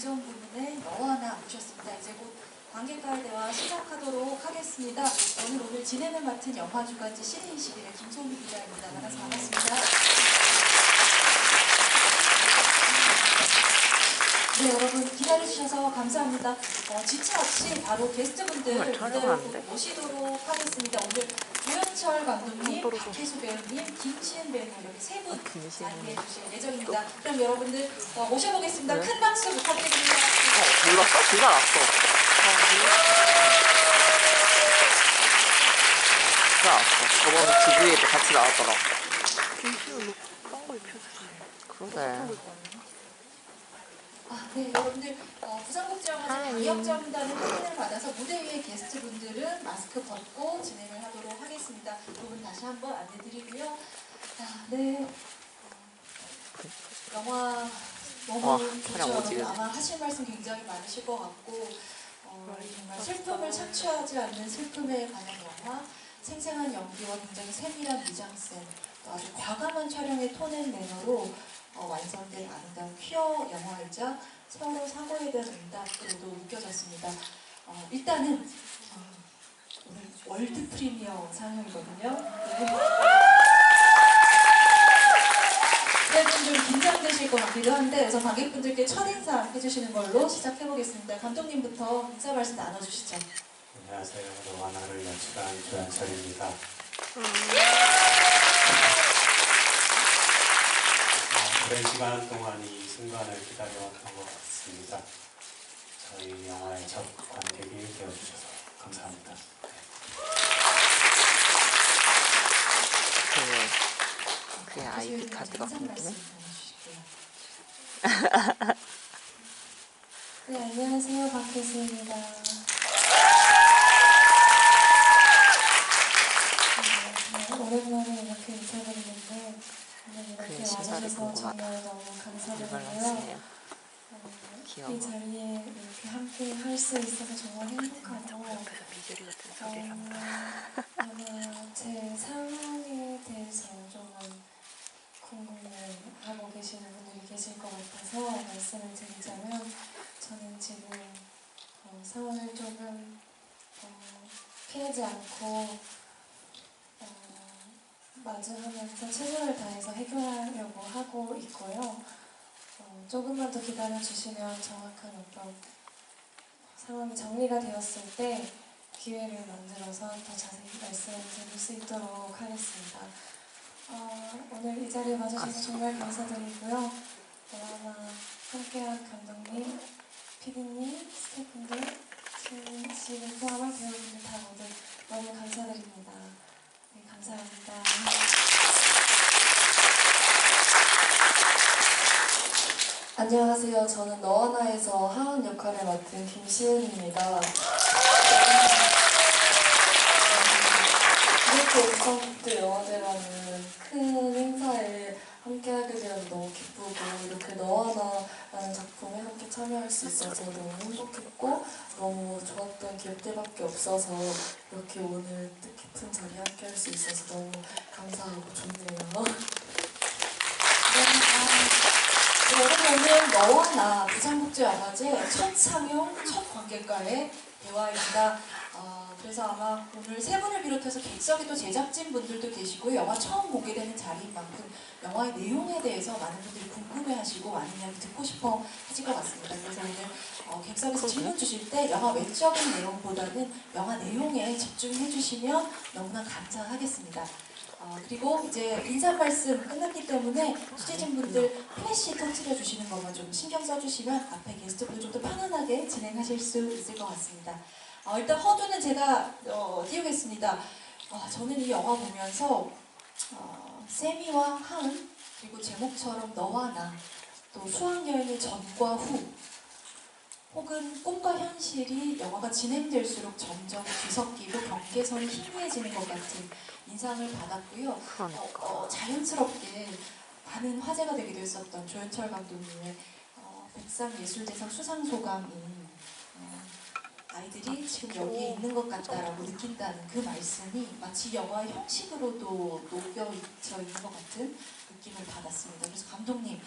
이전 부분에 너와 나 모셨습니다. 이제 곧 관객과의 대화 시작하도록 하겠습니다. 오늘 진행을 맡은 영화주간지 CD21의 김소미 기자입니다. 만나서 반갑습니다. 네, 여러분 기다려주셔서 감사합니다. 지체 없이 바로 게스트분들 무대로 모시도록 하겠습니다. 오늘 조연철 감독님, 박혜수 배우님, 김시은 배우님 이렇게 세 분 자리해 주실 예정입니다. 그럼 여러분들 모셔보겠습니다. 큰 박수 부탁드립니다. 몰랐어? 진짜 났어. 진짜 났어. 저번에 TV에 또 같이 나왔더라고. 김시은 딴거 입혀주지. 그러네. 네, 여러분들 부산국제영화제 방역정단의 확인을 받아서 무대 위의 게스트분들은 마스크 벗고 진행을 하도록 하겠습니다. 부분 다시 한번 안내드리고요. 네, 영화 너무 좋죠. 아마 하실 말씀 굉장히 많으실 것 같고 정말 슬픔을 착취하지 않는 슬픔에 관한 영화, 생생한 연기와 굉장히 세밀한 미장센, 아주 과감한 촬영의 톤앤 매너로 완성된 아름다운 퀴어 영화이자 세월호 사고에 대한 응답으로도 느껴졌습니다. 일단은 오늘 월드 프리미어 상영이거든요. 네, 좀 긴장되실 것 같기도 한데 그래서 관객분들께 첫인사 해주시는 걸로 시작해보겠습니다. 감독님부터 인사 말씀 나눠주시죠. 안녕하세요. 너와 나를 연출한 조연철입니다. 오랜 시간 동안 이 순간을 기다려왔던 것 같습니다. 저희 영화의 첫 관객이 되어주셔서 감사합니다. 그게 아이디 카드가 궁금해? 네, 안녕하세요. 박혜수입니다. 오랜만에 이렇게 인사드리는데 오늘 이렇게 와주셔서 정말 너무 감사드리고요. 이 자리에 이렇게 함께 할 수 있어서 정말 행복하고 아마 제 상황에 대해서 조금 궁금해하고 계시는 분들이 계실 것 같아서 말씀을 드리자면 저는 지금 상황을 조금 피하지 않고 마주하면서 최선을 다해서 해결하려고 하고 있고요. 조금만 더 기다려주시면 정확한 어떤 상황이 정리가 되었을 때 기회를 만들어서 더 자세히 말씀을 드릴 수 있도록 하겠습니다. 오늘 이 자리에 와주셔서 정말 감사드리고요. 영화 함께한 감독님, PD님, 스태프분들, 지금 포함한 배우분들 다 모두 너무 감사드립니다. 네, 감사합니다. 안녕하세요. 저는 너와 나에서 하은 역할을 맡은 김시은입니다. 이렇게 부산국제 영화제라는 큰 행사에 함께하게 되어서 너무 기쁘고 이렇게 너와 나라는 작품에 함께 참여할 수 있어서 너무 행복했고 너무 좋았던 기억들밖에 없어서 이렇게 오늘 뜻깊은 자리에 함께할 수 있어서 너무 감사하고 좋네요. 여러분 오늘 너와 나 부산국제영화제 첫 상영, 첫 관객과의 대화입니다. 그래서 아마 오늘 세 분을 비롯해서 객석에 또 제작진분들도 계시고 영화 처음 보게 되는 자리인 만큼 영화의 내용에 대해서 많은 분들이 궁금해하시고 많은 이야기 듣고 싶어 하실 것 같습니다. 그래서 오늘 객석에서 질문 주실 때 영화 외적인 내용보다는 영화 내용에 집중해 주시면 너무나 감사하겠습니다. 그리고 이제 인사 말씀 끝났기 때문에 취재진분들 플래시 터트려 주시는 것만 좀 신경 써주시면 앞에 게스트분들 좀 더 편안하게 진행하실 수 있을 것 같습니다. 일단 허두는 제가 띄우겠습니다. 저는 이 영화 보면서 세미와 하은 그리고 제목처럼 너와 나 또 수학여행의 전과 후 혹은 꿈과 현실이 영화가 진행될수록 점점 뒤섞이고 경계선이 희미해지는 것 같은 인상을 받았고요. 자연스럽게 많은 화제가 되기도 했었던 조연철 감독님의 백상예술대상 수상소감인 아이들이 지금 여기에 있는 것 같다라고 느낀다는 그 말씀이 마치 영화의 형식으로도 녹여져 있는 것 같은 느낌을 받았습니다. 그래서 감독님,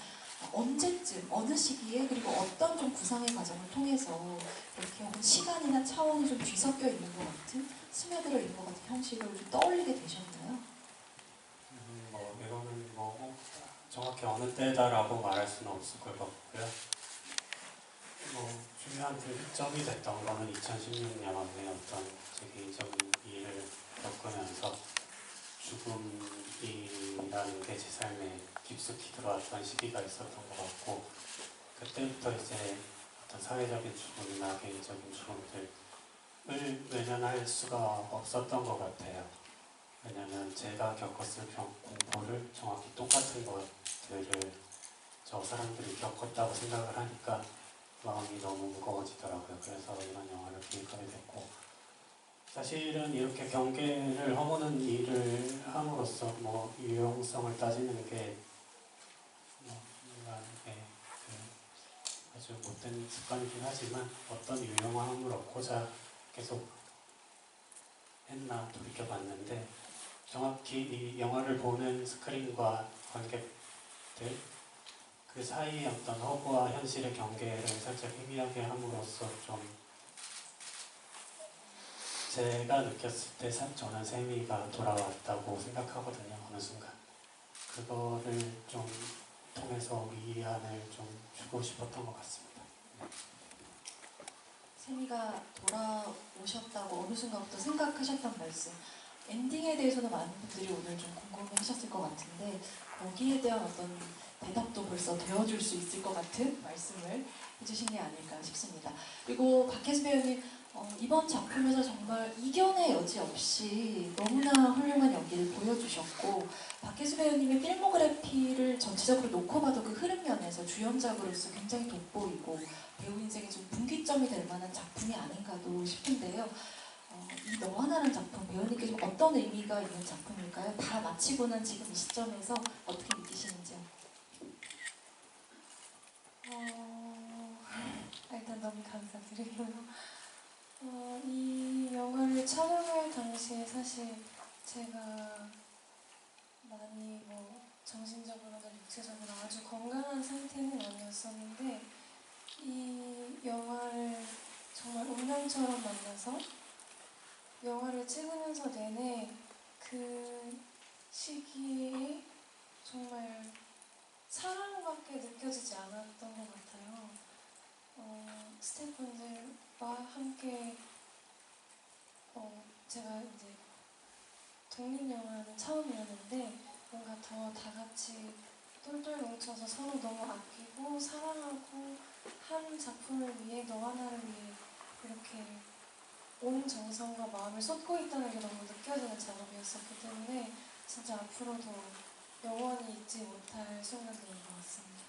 언제쯤, 어느 시기에, 그리고 어떤 좀 구상의 과정을 통해서 이렇게 혹은 시간이나 차원이 좀 뒤섞여 있는 것 같은, 스며들어 있는 것 같은 형식을 좀 떠올리게 되셨나요? 뭐 이거는 뭐 정확히 어느 때다라고 말할 수는 없을 것 같고요. 뭐 중요한 점이 됐던 거는 2016년에 어떤 제 개인적인 일을 겪으면서 죽음이라는 게 제 삶에 깊숙이 들어왔던 시기가 있었던 것 같고, 그때부터 이제 어떤 사회적인 죽음이나 개인적인 죽음들을 외면할 수가 없었던 것 같아요. 왜냐하면 제가 겪었을 공포를 정확히 똑같은 것들을 저 사람들이 겪었다고 생각을 하니까 마음이 너무 무거워지더라고요. 그래서 이런 영화를 기획하게 됐고, 사실은 이렇게 경계를 허무는 일을 함으로써 뭐 유용성을 따지는 게 인간의 아주 못된 습관이긴 하지만 어떤 유용함을 얻고자 계속 했나 돌이켜봤는데, 정확히 이 영화를 보는 스크린과 관객들 그 사이의 어떤 허구와 현실의 경계를 살짝 희미하게 함으로써 좀 제가 느꼈을 때 저는 세미가 돌아왔다고 생각하거든요. 어느 순간 그거를 좀 통해서 위안을 좀 주고 싶었던 것 같습니다. 세미가 돌아오셨다고 어느 순간부터 생각하셨던 말씀, 엔딩에 대해서는 많은 분들이 오늘 좀 궁금해하셨을 것 같은데 거기에 대한 어떤 대답도 벌써 되어줄 수 있을 것 같은 말씀을 해주신 게 아닐까 싶습니다. 그리고 박혜수 배우님, 이번 작품에서 정말 이견의 여지 없이 너무나 훌륭한 연기를 보여주셨고, 박혜수 배우님의 필모그래피를 전체적으로 놓고 봐도 그 흐름면에서 주연작으로서 굉장히 돋보이고 배우 인생의 좀 분기점이 될 만한 작품이 아닌가도 싶은데요. 이 너와 나라는 작품, 배우님께 좀 어떤 의미가 있는 작품일까요? 다 마치고 난 지금 이 시점에서 어떻게 느끼시는지요? 일단 너무 감사드리고요. 이 영화를 촬영할 당시에 사실 제가 많이 정신적으로나 육체적으로 아주 건강한 상태는 아니었었는데 이 영화를 정말 운명처럼 만나서 영화를 찍으면서 내내 그 시기에 정말 사랑밖에 느껴지지 않았던 것 같아요. 스태프분들과 함께 제가 이제 독립영화는 처음이었는데 뭔가 더 다 같이 똘똘 뭉쳐서 서로 너무 아끼고 사랑하고 한 작품을 위해 너와 나를 위해 이렇게 온 정성과 마음을 쏟고 있다는 게 너무 느껴지는 작업이었었기 때문에 진짜 앞으로도 영원히 잊지 못할 순간들인 것 같습니다.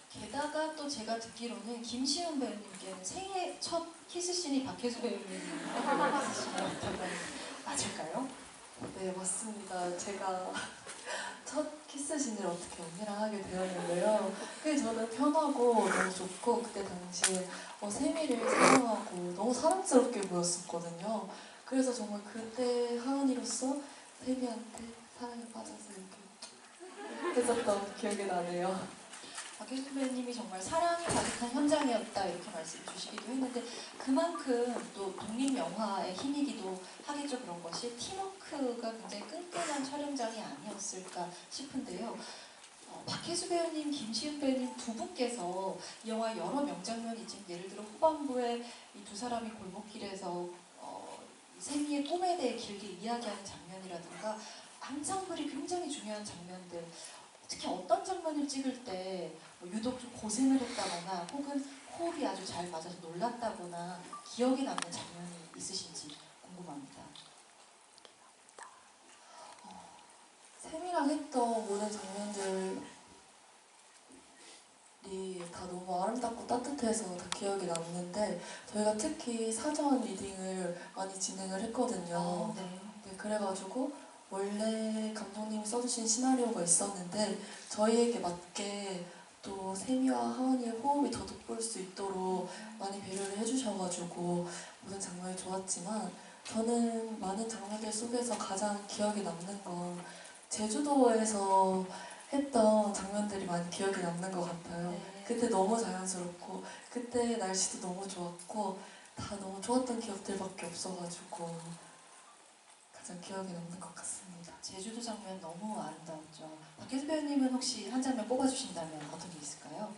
게다가 또 제가 듣기로는 김시훈 배우님께는 생애 첫 키스씬이 박혜수 배우님이었다고 맞을까요? 네, 맞습니다. 제가 첫 키스신을 어떻게 언니랑 하게 되었는데요. 그게 저는 편하고 너무 좋고, 그때 당시에 세미를 사랑하고 너무 사랑스럽게 보였었거든요. 그래서 정말 그때 하은이로서 세미한테 사랑에 빠져서 이렇게 했었던 기억이 나네요. 박혜수 배우님이 정말 사랑이 가득한 현장이었다 이렇게 말씀 주시기도 했는데, 그만큼 또 독립영화의 힘이기도 하겠죠. 그런 것이 팀워크가 굉장히 끈끈한 촬영장이 아니었을까 싶은데요. 박혜수 배우님, 김시훈 배우님 두 분께서 이 영화의 여러 명장면이 있지만, 예를 들어 후반부에 이 두 사람이 골목길에서 세미의 꿈에 대해 길게 이야기하는 장면이라든가 앙상블이 굉장히 중요한 장면들, 특히 어떤 장면을 찍을 때 유독 좀 고생을 했다거나 혹은 호흡이 아주 잘 맞아서 놀랐다거나 기억에 남는 장면이 있으신지 궁금합니다. 세미랑 했던 모든 장면들이 다 너무 아름답고 따뜻해서 다 기억에 남는데, 저희가 특히 사전 리딩을 많이 진행을 했거든요. 네. 네, 그래가지고 원래 감독님이 써주신 시나리오가 있었는데 저희에게 맞게 또 세미와 하은이의 호흡이 더 돋보일 수 있도록 많이 배려를 해주셔가지고 모든 장면이 좋았지만, 저는 많은 장면들 속에서 가장 기억에 남는 건 제주도에서 했던 장면들이 많이 기억에 남는 것 같아요. 네. 그때 너무 자연스럽고 그때 날씨도 너무 좋았고 다 너무 좋았던 기억들밖에 없어가지고 가장 기억에 남는 것 같습니다. 제주도 장면 너무 아름다웠죠. 박혜수 배우님은 혹시 한 장면 뽑아주신다면 어떤 게 있을까요?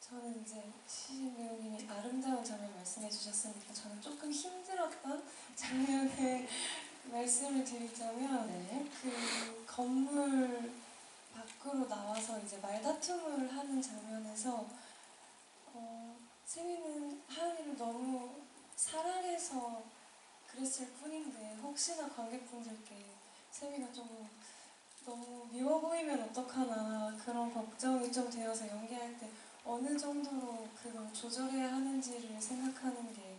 저는 이제 시진 배우님이 아름다운 장면 말씀해 주셨으니까 저는 조금 힘들었던 장면을 말씀을 드리자면 네. 그 건물 밖으로 나와서 이제 말다툼을 하는 장면에서 세미는 하은이를 너무 사랑해서 그랬을 뿐인데 혹시나 관객분들께 세미가 조금 너무 미워 보이면 어떡하나 그런 걱정이 좀 되어서 연기할 때 어느 정도로 그걸 조절해야 하는지를 생각하는 게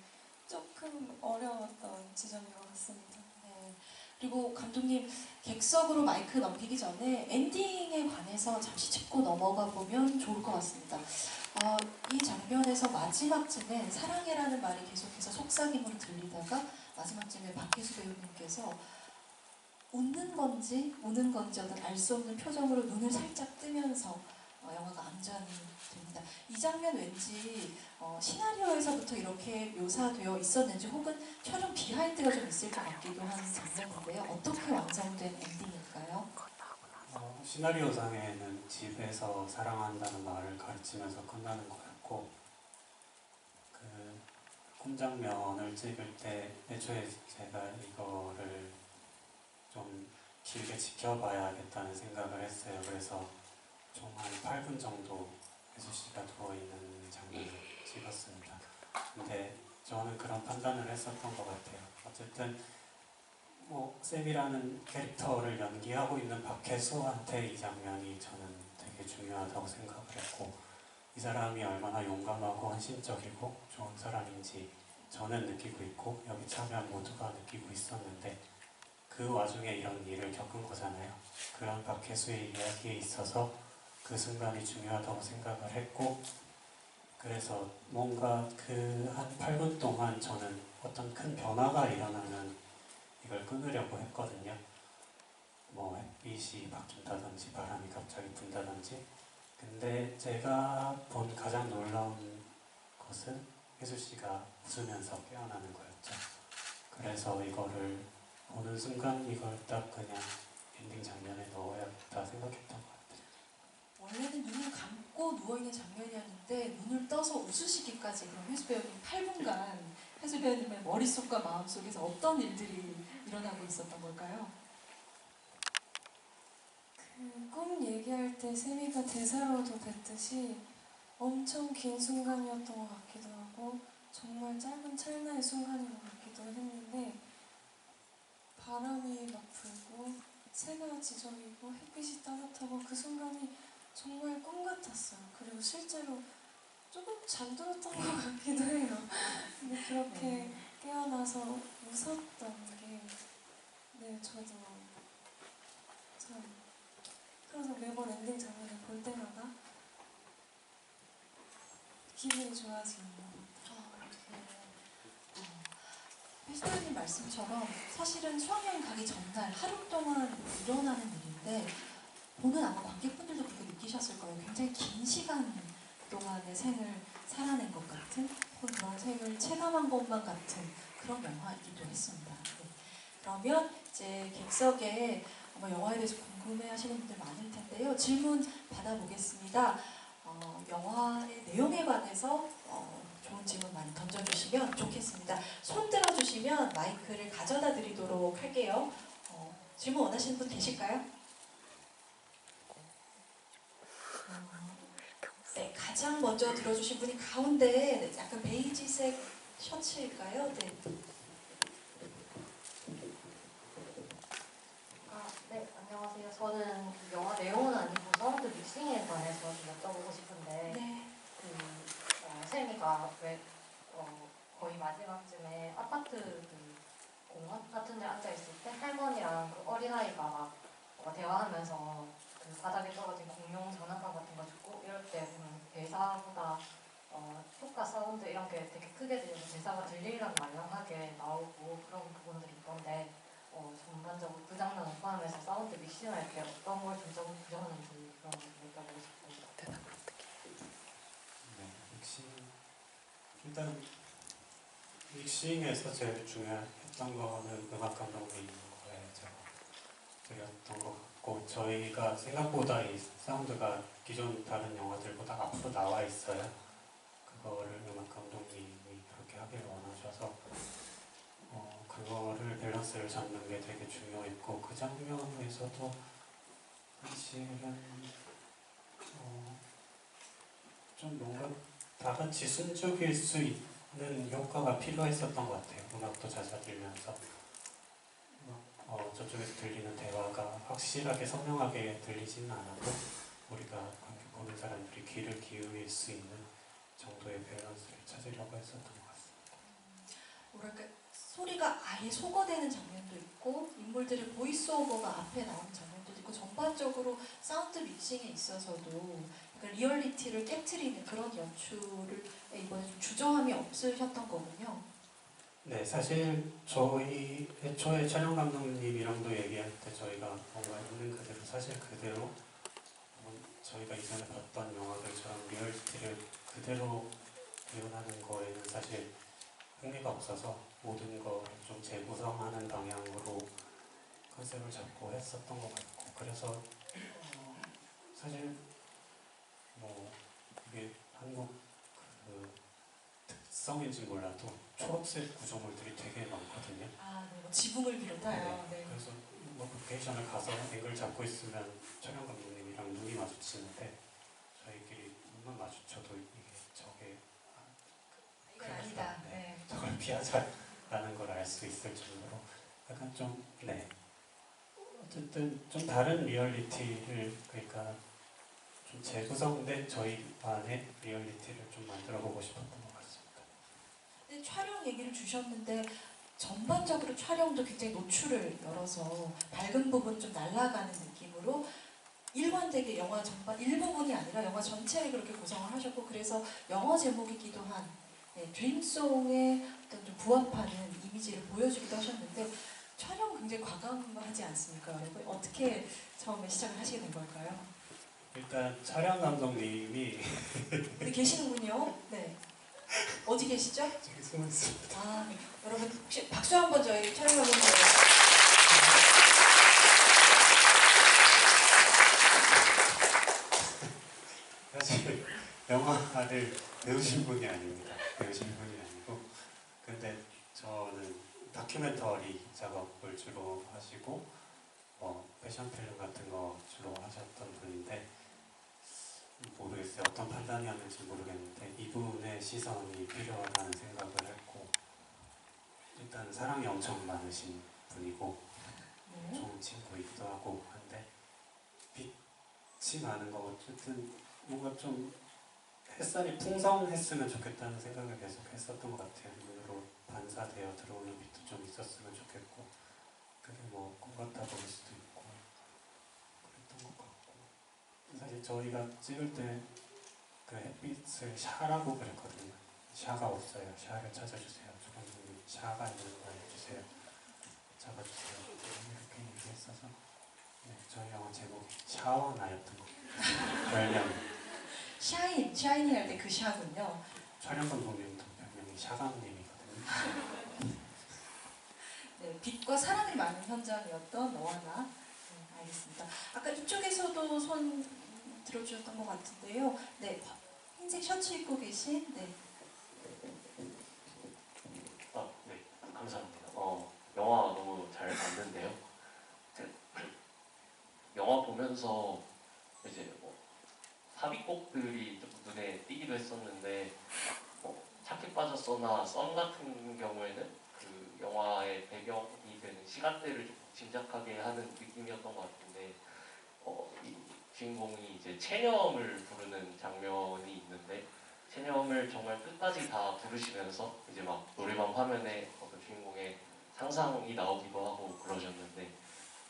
조금 어려웠던 지점인 것 같습니다. 네. 그리고 감독님 객석으로 마이크 넘기기 전에 엔딩에 관해서 잠시 짚고 넘어가 보면 좋을 것 같습니다. 이 장면에서 마지막쯤에 사랑해라는 말이 계속해서 속삭임으로 들리다가 마지막쯤에 박혜수 배우님께서 웃는 건지 우는 건지 어떤 알 수 없는 표정으로 눈을 살짝 뜨면서 영화가 암전이 됩니다. 이 장면 왠지 시나리오에서부터 이렇게 묘사되어 있었는지 혹은 촬영 비하인드가 좀 있을 것 같기도 한 장면인데요. 어떻게 완성된 엔딩일까요? 시나리오상에는 집에서 사랑한다는 말을 가르치면서 끝나는 거였고 그 홈장면을 찍을 때 애초에 제가 이거를 좀 길게 지켜봐야겠다는 생각을 했어요. 그래서 총 한 8분 정도 혜수 씨가 누워있는 장면을 찍었습니다. 근데 저는 그런 판단을 했었던 것 같아요. 어쨌든 쌤이라는 캐릭터를 연기하고 있는 박혜수한테 이 장면이 저는 되게 중요하다고 생각을 했고 이 사람이 얼마나 용감하고 헌신적이고 좋은 사람인지 저는 느끼고 있고 여기 참여한 모두가 느끼고 있었는데 그 와중에 이런 일을 겪은 거잖아요. 그런 박혜수의 이야기에 있어서 그 순간이 중요하다고 생각을 했고 그래서 뭔가 그 한 8분 동안 저는 어떤 큰 변화가 일어나는 이걸 끊으려고 했거든요. 햇빛이 바뀐다든지 바람이 갑자기 분다든지 근데 제가 본 가장 놀라운 것은 혜수 씨가 웃으면서 깨어나는 거였죠. 그래서 이거를 보는 순간 이걸 딱 그냥 엔딩 장면에 넣어야겠다 생각했던 것 같아요. 원래는 눈을 감고 누워있는 장면이었는데 눈을 떠서 웃으시기까지 그럼 혜수 배우님 8분간 혜수 배우님의 머릿속과 마음속에서 어떤 일들이 일어나고 있었던 걸까요? 그 꿈 얘기할 때 세미가 대사로도 뵀듯이 엄청 긴 순간이었던 것 같기도 하고 정말 짧은 찰나의 순간인 것 같기도 했는데 바람이 막 불고 새가 지저귀고 햇빛이 따뜻하고 그 순간이 정말 꿈 같았어요. 그리고 실제로 조금 잠들었던 것 같기도 해요. 근데 그렇게 깨어나서 웃었던 게 저도 참 항상 매번 엔딩 장면을 볼 때마다 기분이 좋아지는 것 같아요. 혜수님 말씀처럼 사실은 수학여행 가기 전날 하루 동안 일어나는 일인데 보는 아마 관객분들도 그렇게 느끼셨을 거예요. 굉장히 긴 시간 동안의 생을 살아낸 것 같은 혹은 그런 생을 체감한 것만 같은 그런 영화이기도 했습니다. 네. 그러면 이제 객석에 아마 영화에 대해서 궁금해하시는 분들 많을 텐데요. 질문 받아보겠습니다. 영화의 내용에 관해서 좋은 질문 많이 던져주시면 좋겠습니다. 손 들어주시면 마이크를 가져다 드리도록 할게요. 질문 원하시는 분 계실까요? 네, 가장 먼저 들어주신 분이 가운데 약간 베이지색 셔츠일까요? 네. 네, 안녕하세요. 저는 그 영화 내용은 아니고 사운드 믹싱에 관해서 좀 여쭤보고 싶은데 네. 세미가 왜 거의 마지막쯤에 아파트 공원 같은 데 앉아있을 때 할머니랑 그 어린아이가 막 대화하면서 그 바닥에 떨어진 공룡 장난감 같은 거 줍고 이럴 때 보면 대사보다 효과 사운드 이런 게 되게 크게 들려서 대사가 들리랑 말랑하게 나오고 그런 부분들이 있던데 전반적으로 그 장면을 포함해서 사운드 믹싱할 때 어떤 걸 중점하는지 그런 걸 여쭤보고 싶습니다. 네, 믹싱 일단 믹싱에서 제일 중요했던 거는 음악 감독님 거에 제가 드렸던 것 같고 저희가 생각보다 이 사운드가 기존 다른 영화들보다 앞으로 나와 있어요. 그거를 음악 감독님이 그렇게 하길 원하셔서 그거를 밸런스를 잡는 게 되게 중요했고 그 장면에서도 사실은 좀 뭔가 다 같이 순죽일 수 있는 효과가 필요했었던 것 같아요. 음악도 잦아들면서 저쪽에서 들리는 대화가 확실하게 선명하게 들리지는 않아도 우리가 관객 보는 사람들이 귀를 기울일 수 있는 정도의 밸런스를 찾으려고 했었던 것 같습니다. 뭐랄까 소리가 아예 소거되는 장면도 있고 인물들의 보이스오버가 앞에 나오는 장면도 있고 전반적으로 사운드 믹싱에 있어서도 그러니까 리얼리티를 깨트리는 그런 연출을 이번에 좀 주저함이 없으셨던 거군요. 네, 사실 저희 애초에 촬영 감독님이랑도 얘기할 때 저희가 뭔가 있는 그대로 사실 그대로 저희가 이전에 봤던 영화들처럼 리얼리티를 그대로 구현하는 거에는 사실 흥미가 없어서 모든 걸 좀 재구성하는 방향으로 컨셉을 잡고 했었던 것 같고 그래서 사실 뭐 이게 한국 그 특성인지 몰라도 초록색 구조물들이 되게 많거든요. 아, 네, 뭐 지붕을 비롯하여. 네. 그래서 뭐 로케이션을 가서 앵글 잡고 있으면 촬영 감독님이랑 눈이 마주치는데 저희끼리 눈만 마주쳐도 이게 저게 이건 아니다. 네. 네. 저걸 피하자라는 걸 알 수 있을 정도로 약간 좀 어쨌든 좀 다른 리얼리티를 그러니까 좀 재구성된 저희만의 리얼리티를 좀 만들어 보고 싶었던 것 같습니다. 근데 촬영 얘기를 주셨는데 전반적으로 촬영도 굉장히 노출을 열어서 밝은 부분 좀 날아가는 느낌으로 일관되게 영화 전반 일부분이 아니라 영화 전체를 그렇게 구성을 하셨고 그래서 영어 제목이기도 한 드림송에 어떤 좀 부합하는 이미지를 보여주기도 하셨는데 촬영 굉장히 과감하지 않습니까, 여러분? 어떻게 처음에 시작을 하시게 된 걸까요? 일단 촬영 감독님이 근데 계시는군요. 네. 어디 계시죠? 저기 숨어 있습니다. 아, 네. 여러분 혹시 박수 한번 저희 촬영 감독님. 사실 영화를 배우신 분이 아닙니다. 배우신 분이 아니고 근데 저는 다큐멘터리 작업을 주로 하시고 패션 필름 같은 거 주로 하셨던 분인데 모르겠어요. 어떤 판단이었는지 모르겠는데 이분의 시선이 필요하다는 생각을 했고 일단 사랑이 엄청 많으신 분이고 좋은 친구이기도 하고 한데 빛이 나는 거 어쨌든 뭔가 좀 햇살이 풍성했으면 좋겠다는 생각을 계속 했었던 것 같아요. 눈으로 반사되어 들어오는 빛도 좀 있었으면 좋겠고 그게 뭐 꿈같아 보일 수도 있고 그랬던 것 같고 사실 저희가 찍을 때 그 햇빛을 샤라고 그랬거든요. 샤가 없어요. 샤를 찾아주세요. 조감독님 샤가 있는 거 해주세요. 잡아주세요. 이렇게 얘기했어서 저희 영화 제목이 샤워나였던 거 별명 샤이니 할 때 그 샤군요. 촬영 감독님도 별명이 샤감님이거든요. 네, 빛과 사랑이 많은 현장이었던 너와 나. 네, 알겠습니다. 아까 이쪽에서도 손 들어주셨던 것 같은데요. 네, 흰색 셔츠 입고 계신 네. 네, 감사합니다. 영화 너무 잘 봤는데요. 영화 보면서 이제 삽입곡들이 좀 눈에 띄기도 했었는데 착해 빠졌어나 썸 같은 경우에는 그 영화의 배경이 되는 시간대를 좀 짐작하게 하는 느낌이었던 것 같은데 이 주인공이 이제 체념을 부르는 장면이 있는데 체념을 정말 끝까지 다 부르시면서 이제 막 노래방 화면에 어떤 주인공의 상상이 나오기도 하고 그러셨는데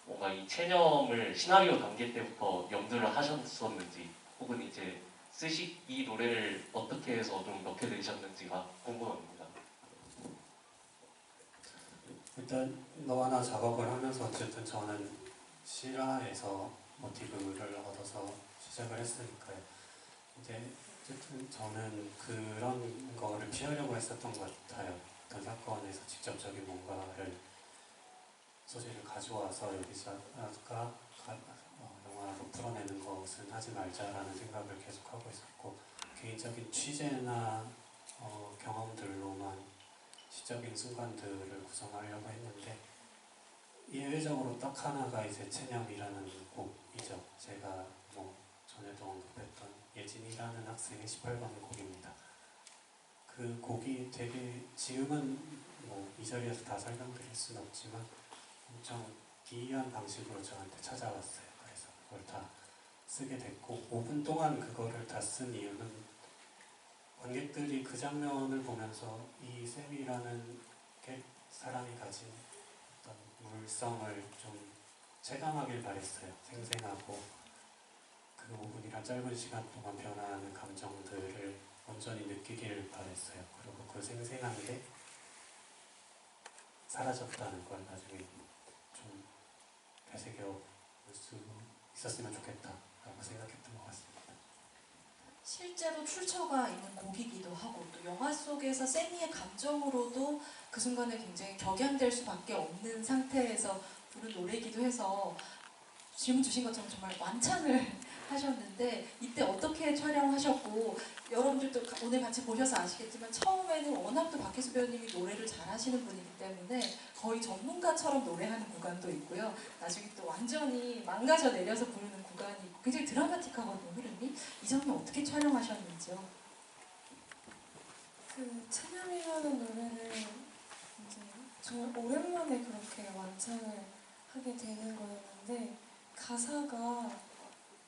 뭔가 이 체념을 시나리오 단계 때부터 염두를 하셨었는지 혹은 이제 이 노래를 어떻게 해서 좀 넣게 되셨는지가 궁금합니다. 일단 너와 나 작업을 하면서 어쨌든 저는 실화에서 모티브를 얻어서 시작을 했으니까요. 근데 어쨌든 저는 그런 거를 피하려고 했었던 것 같아요. 어떤 사건에서 직접적인 뭔가를 소재를 가져와서 여기다가 영화로 풀어내는 것은 하지 말자라는 생각을 계속하고 있었고, 개인적인 취재나 경험들로만 시적인 순간들을 구성하려고 했는데, 예외적으로 딱 하나가 이제 체념이라는 곡이죠. 제가 전에도 언급했던 예진이라는 학생의 18번 곡입니다. 그 곡이 되게 지금은 이 자리에서 다 설명드릴 수는 없지만 엄청 기이한 방식으로 저한테 찾아왔어요. 그래서 그걸 다 쓰게 됐고, 5분 동안 그거를 다 쓴 이유는 관객들이 그 장면을 보면서 이 쌤이라는 사람이 가진 어떤 물성을 좀 체감하길 바랬어요. 생생하고 그 5분이란 짧은 시간 동안 변화하는 감정들을 온전히 느끼길 바랬어요. 그리고 그 생생한 게 사라졌다는 걸 나중에 좀 되새겨 볼 수 있었으면 좋겠다라고 생각했던 것 같습니다. 실제로 출처가 있는 곡이기도 하고, 또 영화 속에서 세미의 감정으로도 그 순간에 굉장히 격양될 수밖에 없는 상태에서 부른 노래이기도 해서 질문 주신 것처럼 정말 완창을 하셨는데, 이때 어떻게 촬영하셨고, 여러분들도 오늘 같이 보셔서 아시겠지만 처음에는 워낙 또 박혜수 배우님이 노래를 잘하시는 분이기 때문에 거의 전문가처럼 노래하는 구간도 있고요. 나중에 또 완전히 망가져 내려서 부르는 구간이 있고 굉장히 드라마틱하거든요, 흐름이. 이 장면 어떻게 촬영하셨는지요? 그 체념이라는 노래는 이제 정말 오랜만에 그렇게 완창을 하게 되는 거였는데, 가사가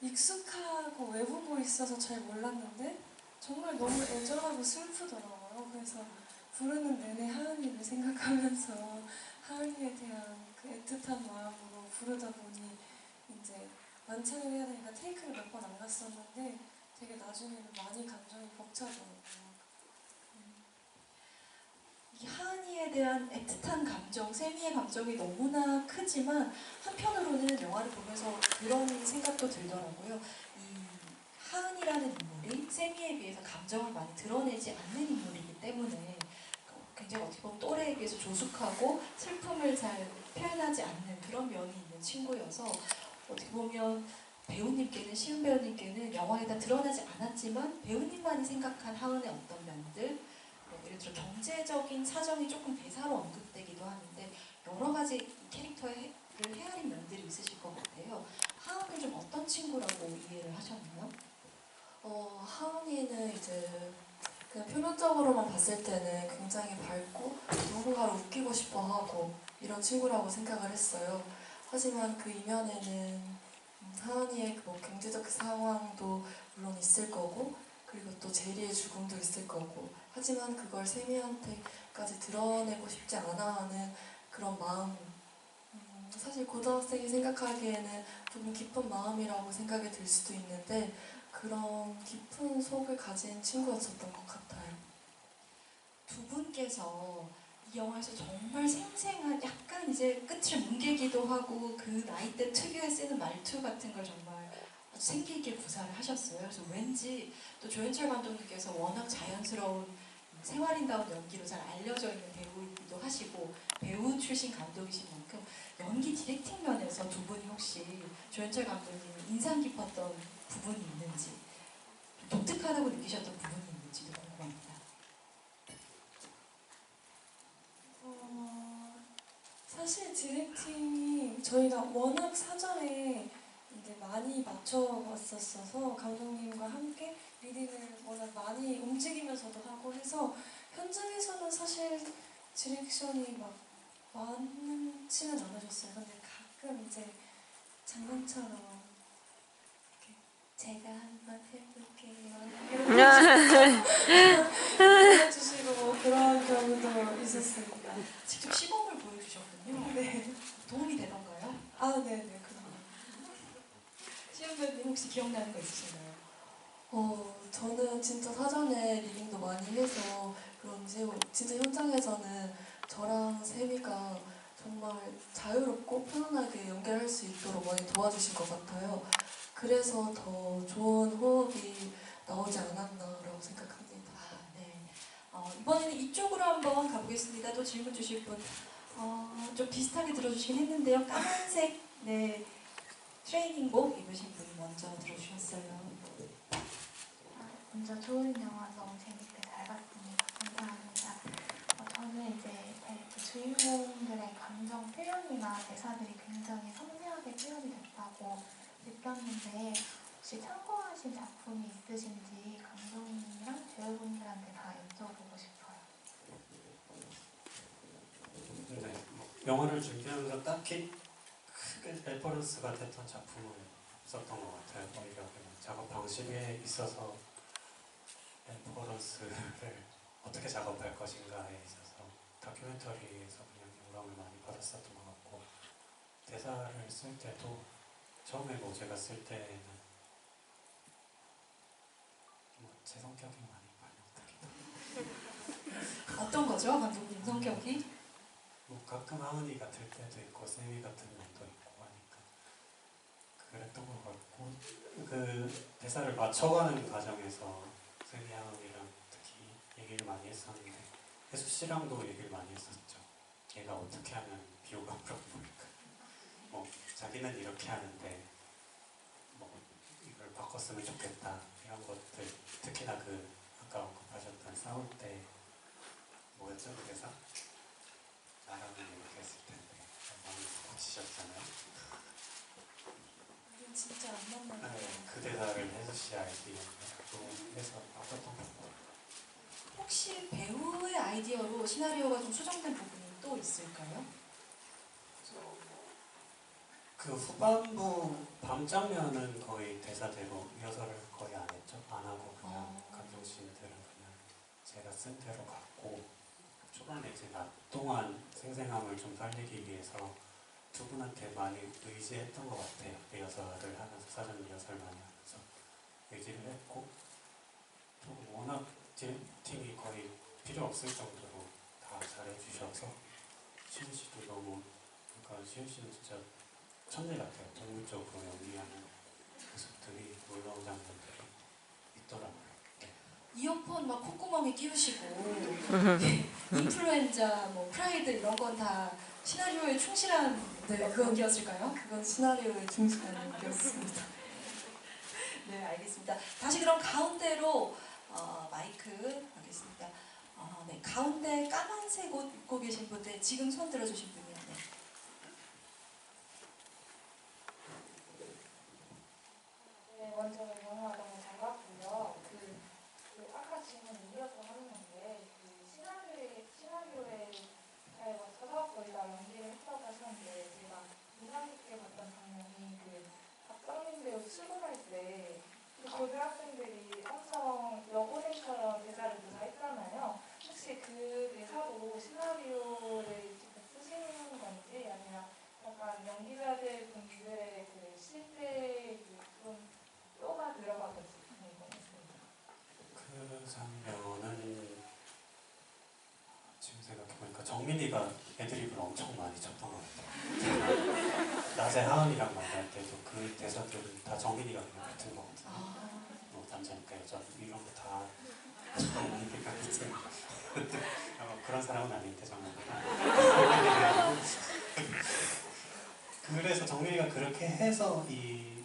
익숙하고 외우고 있어서 잘 몰랐는데 정말 너무 애절하고 슬프더라고요. 그래서 부르는 내내 하은이를 생각하면서 하은이에 대한 그 애틋한 마음으로 부르다 보니 이제 완창을 해야 되니까 테이크를 몇 번 안 갔었는데 되게 나중에는 많이 감정이 벅차더라고요. 이 하은이에 대한 애틋한 감정, 세미의 감정이 너무나 크지만 한편으로는 영화를 보면서 그런 생각도 들더라고요. 이 하은이라는 인물이 세미에 비해서 감정을 많이 드러내지 않는 인물이기 때문에 굉장히 어떻게 보면 또래에 비해서 조숙하고 슬픔을 잘 표현하지 않는 그런 면이 있는 친구여서, 어떻게 보면 배우님께는, 시은 배우님께는 영화에다 드러나지 않았지만 배우님만이 생각한 하은의 어떤 면들, 예를 들어 경제적인 사정이 조금 대사로 언급되기도 하는데 여러 가지 이 캐릭터를 헤아린 면들이 있으실 것 같아요. 하은을 좀 어떤 친구라고 이해를 하셨나요? 하은이는 이제 그냥 표면적으로만 봤을 때는 굉장히 밝고 누군가를 웃기고 싶어 하고 이런 친구라고 생각을 했어요. 하지만 그 이면에는 하은이의 경제적 상황도 물론 있을 거고, 그리고 또 제리의 죽음도 있을 거고, 하지만 그걸 세미한테까지 드러내고 싶지 않아 하는 그런 마음, 사실 고등학생이 생각하기에는 조금 깊은 마음이라고 생각이 들 수도 있는데 그런 깊은 속을 가진 친구였었던 것 같아요. 두 분께서 이 영화에서 정말 생생한, 약간 이제 끝을 뭉개기도 하고 그 나이대 특유의 쓰는 말투 같은 걸 정말 아주 생기 있게 구사를 하셨어요. 그래서 왠지 또 조연철 감독님께서 워낙 자연스러운 생활인다운 연기로 잘 알려져 있는 배우이기도 하시고 배우 출신 감독이신 만큼 연기 디렉팅 면에서 두 분이 혹시 조연철 감독님이 인상 깊었던 부분이 있는지, 독특하다고 느끼셨던 부분이 있는지도 궁금합니다. 사실 디렉팅이 저희가 워낙 사전에 이제 많이 맞춰왔었어서 감독님과 함께 리딩을 워낙 많이 움직이면서도 하고 해서 현장에서는 사실 디렉션이 막 많지는 않으셨어요. 근데 가끔 이제 장난처럼 이렇게 제가 한번 해볼게요 이렇게 해주시고 뭐 그런 경우도 있었습니다. 직접 시범을 보여주셨군요. 네. 도움이 되던가요? 아, 네네. 그럼. 시은 배우님 혹시 기억나는 거 있으신가요? 저는 진짜 사전에 리딩도 많이 해서 그런지 진짜 현장에서는 저랑 세미가 정말 자유롭고 편안하게 연기할 수 있도록 많이 도와주신 것 같아요. 그래서 더 좋은 호흡이 나오지 않았나라고 생각합니다. 네. 이번에는 이쪽으로 한번 가보겠습니다. 또 질문 주실 분. 좀 비슷하게 들어주시긴 했는데요. 까만색 네, 트레이닝복 입으신 분이 먼저 들어주셨어요. 먼저 좋은 영화 너무 재밌게 잘 봤습니다. 감사합니다. 저는 이제 그 주인공들의 감정 표현이나 대사들이 굉장히 섬세하게 표현이 됐다고 느꼈는데 혹시 참고하신 작품이 있으신지 감독님이랑 배우분들한테 다 여쭤보고 싶어요. 네, 영화를 준비하면서 딱히 크게 레퍼런스가 됐던 작품은 없었던 것 같아요. 오히려 그냥 작업 방식에 있어서 레퍼런스를 어떻게 작업할 것인가에 있어서 다큐멘터리에서 그냥 영감을 많이 받았었던 것 같고, 대사를 쓸 때도 처음에 뭐 제가 쓸 때는 제 성격이 많이 반영되기도 어떤 거죠, 감독님 성격이? 뭐 가끔 하은이 같을 때도 있고 세미 같은 면도 있고 하니까 그랬던 것 같고, 그 대사를 맞춰가는 과정에서 세미 하은이랑 특히 얘기를 많이 했었는데 혜수 씨랑도 얘기를 많이 했었죠. 얘가 어떻게 하면 비호감으로 보일까, 뭐 자기는 이렇게 하는데 뭐 이걸 바꿨으면 좋겠다 이런 것들, 특히나 그 아까 언급하셨던 싸울 때 뭐였죠 그 대사? 나라고 이렇게 했을 텐데 많이 고치셨잖아요. 우린 진짜 안 만나요. 네, 그 대사를 혜수 씨 아이디어로 해서 바꿨던 것 같아요. 혹시 배우의 아이디어로 시나리오가 좀 수정된 부분이 또 있을까요? 그 후반부 밤 장면은 거의 대사대로 리허설을 거의 안 했죠. 안 하고 그냥 감정 씬들은 그냥 제가 쓴 대로 갔고, 초반에 이제 낮 동안 생생함을 좀 살리기 위해서 두 분한테 많이 의지했던 것 같아요. 리허설을 하면서, 사전 리허설 많이 하면서 의지를 했고, 또 워낙 제 팀이 거의 필요 없을 정도로 다 잘해주셔서 시은 씨도 너무, 그러니까 시은 씨는 진짜 천재 같아요. 동물적으로 연기하는 모습들이 놀라운 장면들이 있더라고요. 네. 이어폰 막 콧구멍에 끼우시고 인플루엔자, 뭐 프라이드 이런 건 다 시나리오에 충실한 연기였을까요? 그건 시나리오에 충실한 연기였습니다. 네, 알겠습니다. 다시 그럼 가운데로 마이크 가겠습니다. 네, 가운데 까만색 옷 입고 계신 분들 지금 손 들어주신 분이요. 네. 네, 먼저 영화 너무 잘 봤고요. 아까 질문 이어서 하는 건데 시나리오에 잘 맞춰서 거의 다 연기를 했다고 하셨는데 제가 인상 깊게 봤던 장면이 박정민 배우 출근할 때 고등학생들이 엄청 여고생처럼 대사를 다 했잖아요. 혹시 그 대사도 시나리오를 직접 쓰시는 건지 아니면 약간 연기자들 분들의 실제 좀 뼈가 들어가는지 궁금했습니다. 그 장면은 지금 생각해보니까 정민이가 애드립을 엄청 많이 쳤던 것 같아요. 낮에 하은이랑 만날 때도 그 대사들은 다 정민이가 그냥 뱉은 거거든요. 뭐 남자니까 여자 이런 거 다 정민이가 뱉은 그런 사람은 아닌데 정민이가. 그래서 정민이가 그렇게 해서 이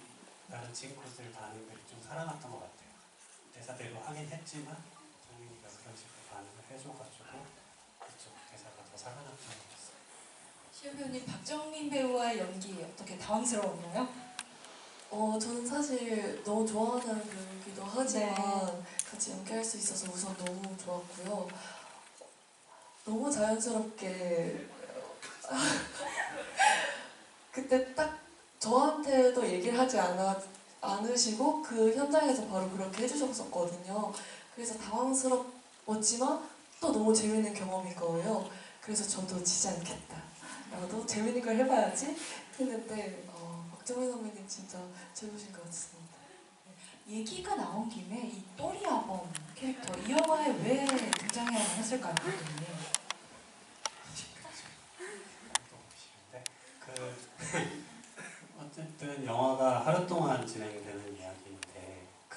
다른 친구들 반응들이 좀 살아났던 것 같아요. 대사대로 하긴 했지만 정민이가 그런 식으로 반응을 해줘가지고 그쪽 대사가 더 살아났던 것 같아요. 시우 배우님, 박정민 배우와의 연기 어떻게 당황스러웠나요? 저는 사실 너무 좋아하는 배우이기도 하지만 네. 같이 연기할 수 있어서 우선 너무 좋았고요. 너무 자연스럽게 그때 딱 저한테도 얘기를 하지 않으시고 그 현장에서 바로 그렇게 해주셨었거든요. 그래서 당황스럽었지만 또 너무 재밌는 경험인 거예요. 그래서 저도 지지 않겠다. 나도 재밌는 걸 해봐야지 했는데 박정민 선배님 진짜 최고신 것 같습니다. 얘기가 나온 김에 이 또리아범 캐릭터 이 영화에 왜 등장해야만 했을까요, 감독님?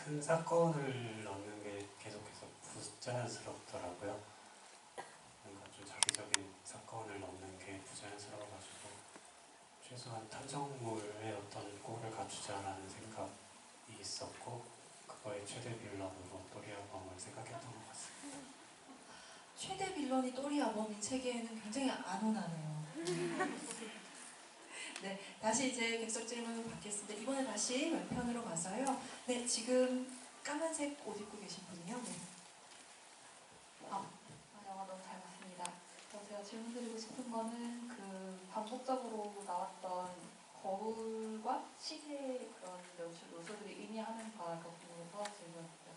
큰 사건을 넣는 게 계속해서 부자연스럽더라고요. 뭔가 좀 자기적인 사건을 넣는 게 부자연스러워가지고 최소한 탐정물의 어떤 꼴을 갖추자라는 생각이 있었고 그거의 최대 빌런으로 또리아범을 생각했던 것 같습니다. 최대 빌런이 또리아범인 책에는 굉장히 안온하네요. 네, 다시 이제 객석 질문 받겠습니다. 이번에 다시 왼편으로 가서요. 네, 지금 까만색 옷 입고 계신 분이요. 네. 영화 너무 잘 봤습니다. 제가 질문드리고 싶은 거는 그 반복적으로 나왔던 거울과 시계의 그런 요소들이 의미하는 바가 궁금해서 질문드렸습니다.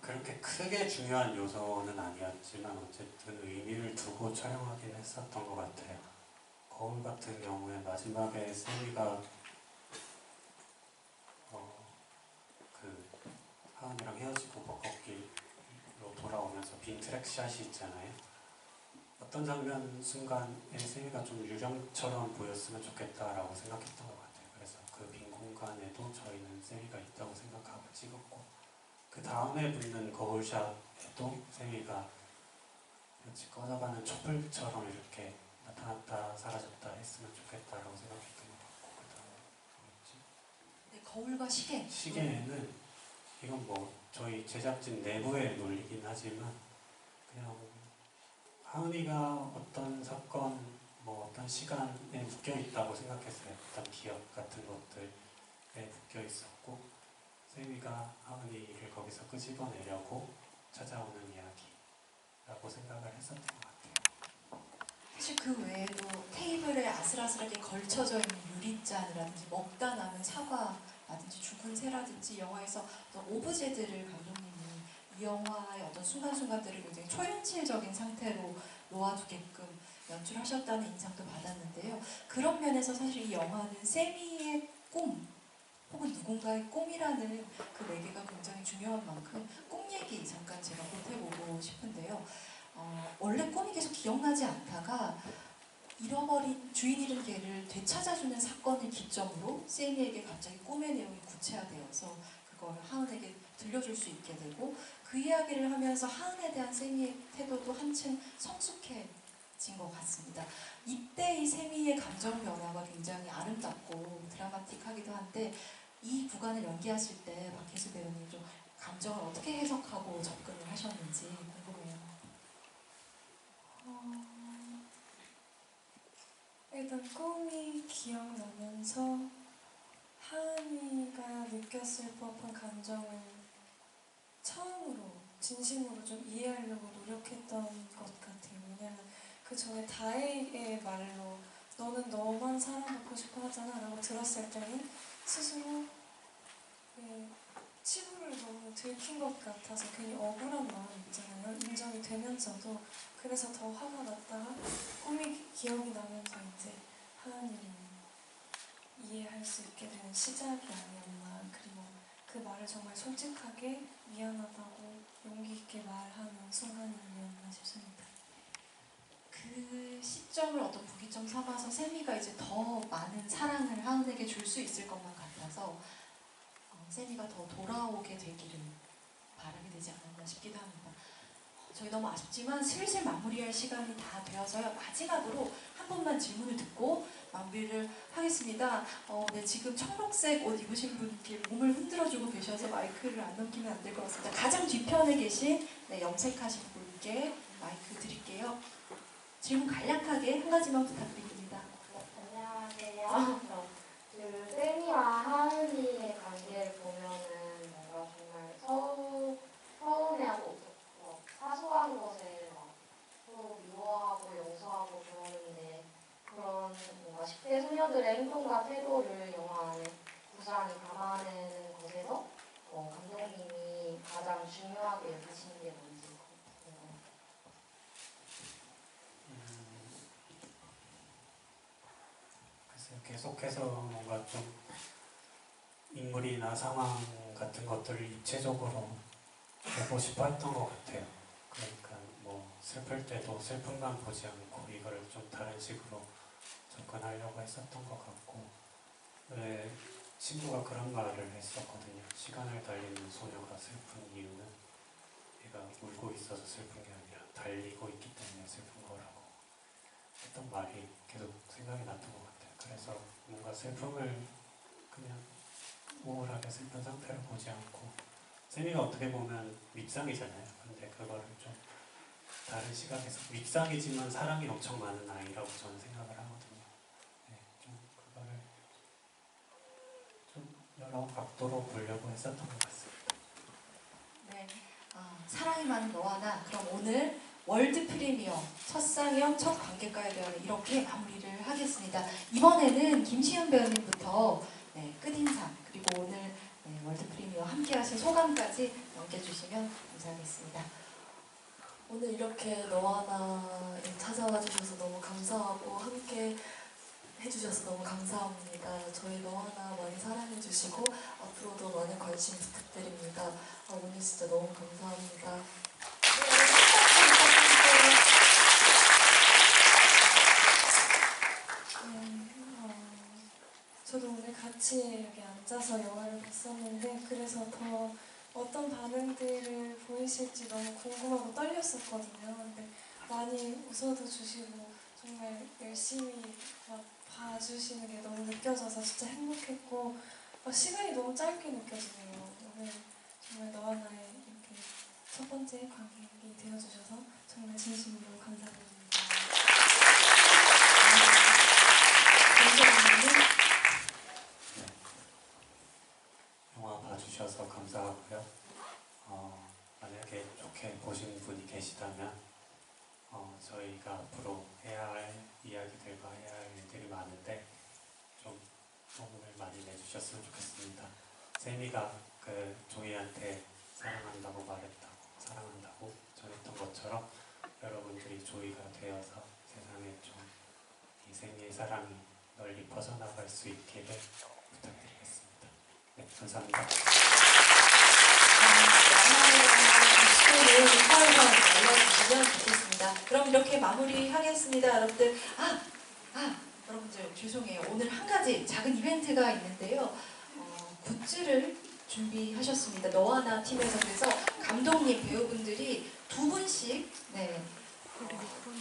그렇게 크게 중요한 요소는 아니었지만 어쨌든 의미를 두고 촬영하긴 했었던 것 같아요. 거울 같은 경우에 마지막에 세미가 그 하은이랑 헤어지고 벚꽃길로 돌아오면서 빈 트랙샷이 있잖아요. 어떤 장면 순간에 세미가 좀 유령처럼 보였으면 좋겠다라고 생각했던 것 같아요. 그래서 그 빈 공간에도 저희는 세미가 있다고 생각하고 찍었고 그 다음에 붙는 거울샷에도 세미가 마치 꺼져가는 촛불처럼 이렇게 나타났다 사라졌다 했으면 좋겠다라고 생각했던 것 같고 그 다음에 뭐였지? 네, 거울과 시계. 시계에는 이건 뭐 저희 제작진 내부의 논리긴 하지만 그냥 하은이가 어떤 사건 뭐 어떤 시간에 묶여 있다고 생각했어요. 어떤 기억 같은 것들에 묶여 있었고 세미가 하은이를 거기서 끄집어내려고 찾아오는 이야기라고 생각을 했었던 것 같아요. 사실 그 외에도 테이블에 아슬아슬하게 걸쳐져 있는 유리잔이라든지 먹다 남은 사과라든지 죽은 새라든지 영화에서 어떤 오브제들을 감독님이 이 영화의 어떤 순간순간들을 굉장히 초현실적인 상태로 놓아두게끔 연출하셨다는 인상도 받았는데요. 그런 면에서 사실 이 영화는 세미의 꿈 혹은 누군가의 꿈이라는 그 매개가 굉장히 중요한 만큼 꿈 얘기 잠깐 제가 보태보고 싶은데요. 원래 꿈이 계속 기억나지 않다가 잃어버린 주인 잃은 개를 되찾아주는 사건을 기점으로 세미에게 갑자기 꿈의 내용이 구체화되어서 그걸 하은에게 들려줄 수 있게 되고 그 이야기를 하면서 하은에 대한 세미의 태도도 한층 성숙해진 것 같습니다. 이때 이 세미의 감정 변화가 굉장히 아름답고 드라마틱하기도 한데 이 구간을 연기하실 때 박혜수 배우님 좀 감정을 어떻게 해석하고 접근을 하셨는지 궁금해요. 일단 꿈이 기억나면서 하은이가 느꼈을 법한 감정을 처음으로 진심으로 좀 이해하려고 노력했던 것 같아요. 왜냐면 그 전에 다혜의 말로 너는 너만 사랑받고 싶어 하잖아 라고 들었을 때는 스스로 치부를 너무 들킨 것 같아서 괜히 억울한 마음이 있잖아요. 인정이 되면서도 그래서 더 화가 났다가 꿈이 기억이 나면서 이제 하은이를 이해할 수 있게 되는 시작이 아니었나. 그리고 그 말을 정말 솔직하게 미안하다고 용기 있게 말하는 순간이 아니었나 싶습니다. 그 시점을 어떤 부기점 삼아서 세미가 이제 더 많은 사랑을 하은에게 줄 수 있을 것만 같아서 세미가 더 돌아오게 되기를 바라게 되지 않았나 싶기도 합니다. 저희 너무 아쉽지만 슬슬 마무리할 시간이 다 되어서요. 마지막으로 한 번만 질문을 듣고 마무리를 하겠습니다. 네, 지금 청록색 옷 입으신 분께 몸을 흔들어주고 계셔서 마이크를 안 넘기면 안 될 것 같습니다. 가장 뒤편에 계신 염색하신 분께 마이크 드릴게요. 질문 간략하게 한 가지만 부탁드립니다. 안녕하세요. 그 세미와 하은이의 관계를 보면은 뭔가 정말 서운해하고 사소한 것에 막 서로 미워하고 용서하고 그러는데 그런 뭔가 10대 소녀들의 행동과 태도를 영화 안에 고스란히 담아내는 것에서 감독님이 가장 중요하게 여기시는 게 뭔지 궁금해요. 글쎄요, 계속해서 뭔가 좀 인물이나 상황 같은 것들을 입체적으로 보고 싶어 했던 것 같아요. 그러니까 뭐 슬플 때도 슬픔만 보지 않고 이거를 좀 다른 식으로 접근하려고 했었던 것 같고 왜 친구가 그런 말을 했었거든요. 시간을 달리는 소녀가 슬픈 이유는 얘가 울고 있어서 슬픈 게 아니라 달리고 있기 때문에 슬픈 거라고 했던 말이 계속 생각이 났던 것 같아요. 그래서 뭔가 슬픔을 그냥 우울하게 슬픈 상태로 보지 않고, 세미가 어떻게 보면 밉상이잖아요. 근데 그거를 좀 다른 시각에서, 밉상이지만 사랑이 엄청 많은 아이라고 저는 생각을 하거든요. 네, 좀 그거를 좀 여러 각도로 보려고 했었던 것 같습니다. 네, 사랑이 많은 너와 나. 그럼 오늘 월드 프리미어 첫 상영, 첫 관객과의 대화를 이렇게 마무리를 하겠습니다. 이번에는 김시현 배우님부터 네, 끝인사, 그리고 오늘 네, 월드 프리미어 함께 하신 소감까지 남겨주시면 감사하겠습니다. 오늘 이렇게 너와 나에 찾아와 주셔서 너무 감사하고 함께 해주셔서 너무 감사합니다. 저희 너와 나 많이 사랑해 주시고 앞으로도 많은 관심 부탁드립니다. 오늘 진짜 너무 감사합니다. 저도 오늘 같이 이렇게 앉아서 영화를 봤었는데 그래서 더 어떤 반응들을 보이실지 너무 궁금하고 떨렸었거든요. 근데 많이 웃어도 주시고 정말 열심히 막 봐주시는 게 너무 느껴져서 진짜 행복했고 시간이 너무 짧게 느껴지네요. 오늘 정말 너와 나의 이렇게 첫 번째 관객이 되어주셔서 정말 진심으로 감사드립니다. 영화 봐주셔서 감사하고요. 만약에 좋게 보신 분이 계시다면 저희가 앞으로 해야 할 이야기들과 해야 할 일들이 많은데 좀 도움을 많이 내주셨으면 좋겠습니다. 세미가 그 조이한테 사랑한다고 말했다고, 사랑한다고 전했던 것처럼 여러분들이 조이가 되어서 세상에 좀 이 세미의 사랑이 널리 퍼져나갈 수 있기를 부탁드리겠습니다. 네, 감사합니다. 알려주시면 좋겠습니다. 그럼 이렇게 마무리하겠습니다, 여러분들. 여러분들 죄송해요. 오늘 한 가지 작은 이벤트가 있는데요. 굿즈를 준비하셨습니다. 너와 나 팀에서. 그래서 감독님, 배우분들이 두 분씩 네,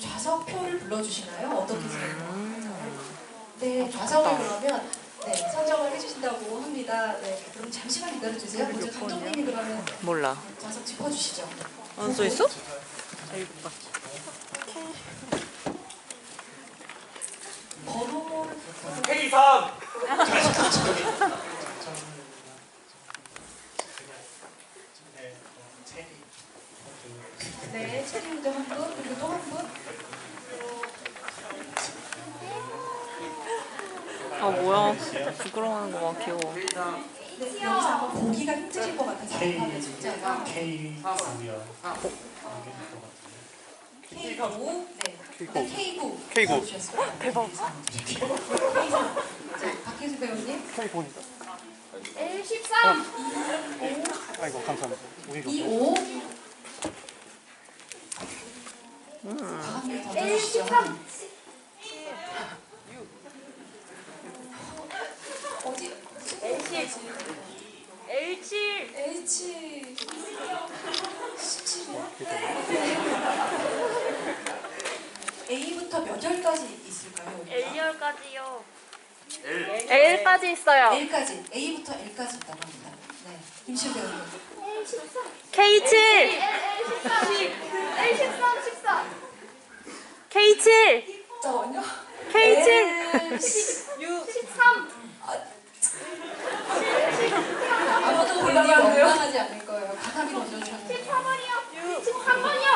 좌석표를 불러주시나요? 어떻게 생각하세요? 네, 좌석을 그러면 네, 선정을 해주신다고 합니다. 네, 그럼 잠시만 기다려주세요. 먼저 감독님이 그러면 몰라. 좌석 짚어주시죠. 안 써 있어? 번호를 K3! 네, 체리우드 한 분, 그리고 또 한 분. 뭐야. 부끄러워하는 거 막 귀여워. 네, 여기서 한번 보기가 힘드실 것 같아서 앞에 숫자가 K9이요. K9, 네, K9 K9. 대박. 자, 박혜수 배우님. L13! 아이고 감사합니다. 우리 25. 다음 더 주시죠. 어디? L10! L7! H 17이요? A부터 몇 열까지 있을까요? L열까지요. L까지 있어요. L까지, A부터 L까지 있다고 합니다. 네, 김시우 배우님. K7! L13, 14! K7! 잠깐만요. K7! 13! 아무도 본인이 원망하지 않을 거예요. 가감이 던져주셨는데. 13번이요! 13번이요!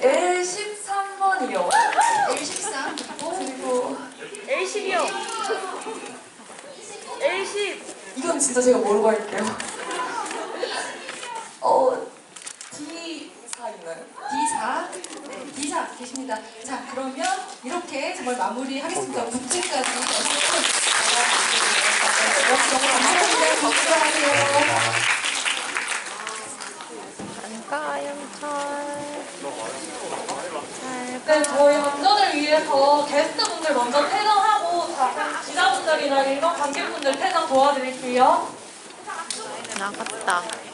L13번이요. L13 그리고 L10이요! L10! 이건 진짜 제가 모르고 할게요. D4 있나요? D4, 네, D4 계십니다. 자, 그러면 이렇게 정말 마무리하겠습니다. 굿즈까지 너무 감사합니다. 건강하세요. 안가영철. 네, 저희 안전을 위해 위해서 게스트분들 먼저 퇴장하고 기자분들이나 일반 관객분들 퇴장 도와드릴게요. 나갔다.